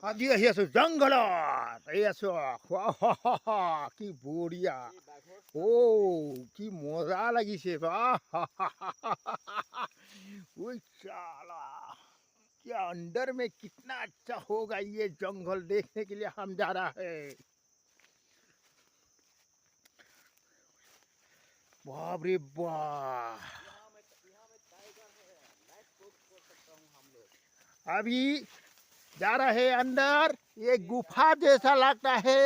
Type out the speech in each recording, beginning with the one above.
আজি আহি আছো জংঘলত এই আছো কি বঢ়িয়া ও কি মজা লাগিছে क्या अंदर में कितना अच्छा होगा ये जंगल देखने के लिए हम जा रहा है बाप रे बाप अभी जा रहे हैं अंदर ये गुफा जैसा लगता है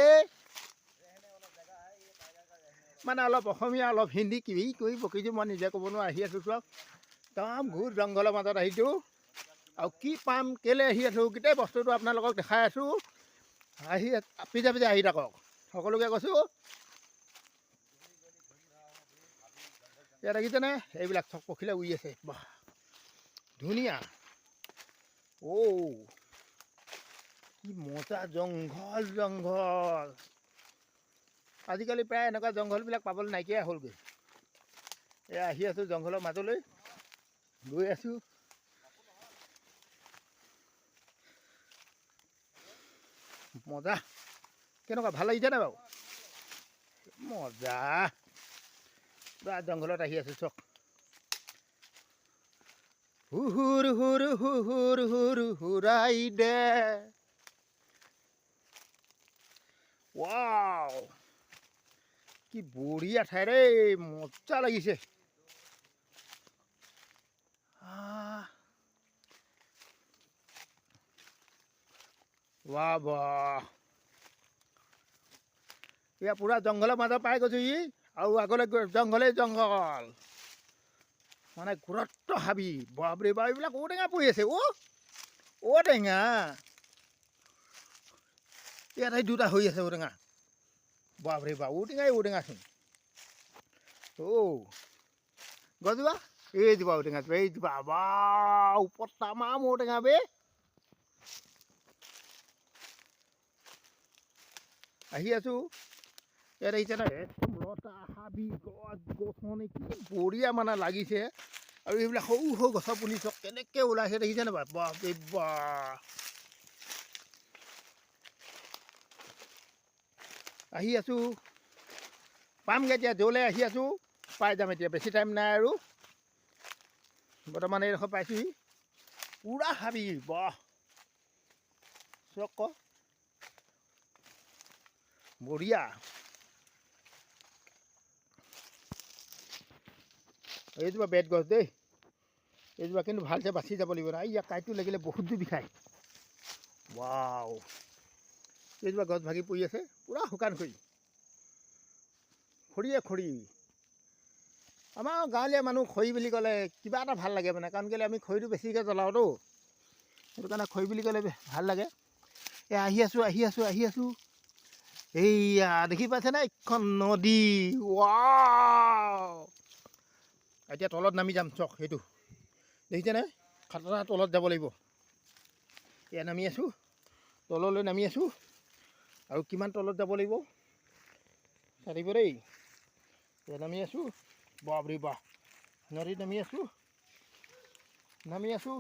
মানে অলপ অসমীয়া অলপ হিন্দী কিবি কৈ বকিছোঁ মই নিজে ক'ব নোৱাৰো আহি আছোঁ চব একদম ঘূৰ জংঘলৰ মাজত আহিছোঁ আৰু কি পাম কেলৈ আহি আছোঁ গোটেই বস্তুটো আপোনালোকক দেখাই আছোঁ আহি পিছে পিছে আহি থাকক সকলোকে কৈছোঁ ইয়াত দেখিছেনে এইবিলাক চক পখিলা উৰি আছে বাহ ধুনীয়া কি মজা জংঘল জংঘল আজিকালি প্ৰায় এনেকুৱা জংঘলবিলাক পাবলৈ নাইকিয়া হ'লগৈ এয়া আহি আছোঁ জংঘলৰ মাজলৈ গৈ আছোঁ মজা কেনেকুৱা ভাল লাগিছে নে বাৰু মজা পুৰা জংঘলত আহি আছোঁ চক হুহুৰ হুৰ হুহুৰ হুৰ হুৰাই দে ৱাও কি বঢ়িয়া ঠাই ৰে মজা লাগিছে বাহ বাহ এয়া পুৰা জংঘলৰ মাজত পাই গৈছোঁ ই আৰু আগলৈ জংঘলেই জংঘল মানে গুৰুত্ব হাবি বাপৰে বাপ এইবিলাক ঔটেঙা পৰি আছে ঔটেঙা ইয়াত দুটা হৈ আছে ঔটেঙা বাপৰে বাপ ঔটেঙাচোন গজোৱা এই দিবা ঔটেঙাটো এই দিবা বা ওপৰত তামাম ঔটেঙা বে আহি আছোঁ ইয়াত আহিছে ন একদম লতা হাবি গছ গছনি কি বঢ়িয়া মানে লাগিছে আৰু এইবিলাক সৰু সৰু গছৰ পুলি চক কেনেকৈ ওলাইছে দেখিছে নে বাপৰে বাপ আহি আছোঁ পামগৈ এতিয়া য'লৈ আহি আছোঁ পাই যাম এতিয়া বেছি টাইম নাই আৰু বৰ্তমান এইডোখৰ পাইছোঁহি পুৰা হাবি বাহ চক বঢ়িয়া এইজোপা বেত গছ দেই এইজোপা কিন্তু ভালছে বাচি যাব লাগিব না ইয়াৰ কাঁইটো লাগিলে বহুত দূৰ বিষায় ৱাও এইজোপা গছ ভাগি পৰি আছে পুৰা শুকান খৰি আমাৰ গাঁৱলীয়া মানুহ খৰি বুলি ক'লে কিবা এটা ভাল লাগে মানে কাৰণ কেলৈ আমি খৰিটো বেছিকৈ জ্বলাওঁতো সেইটো কাৰণে খৰি বুলি ক'লে ভাল লাগে আহি আছোঁ এইয়া দেখি পাইছেনে এইখন নদী ৱাও এতিয়া তলত নামি যাম চক সেইটো দেখিছেনে খাতৰা তলত যাব লাগিব এয়া নামি আছোঁ তললৈ নামি আছোঁ আৰু কিমান তলত যাব লাগিব চাৰিব দেই এয়া নামি আছোঁ বাপৰে বাপ নদীত নামি আছোঁ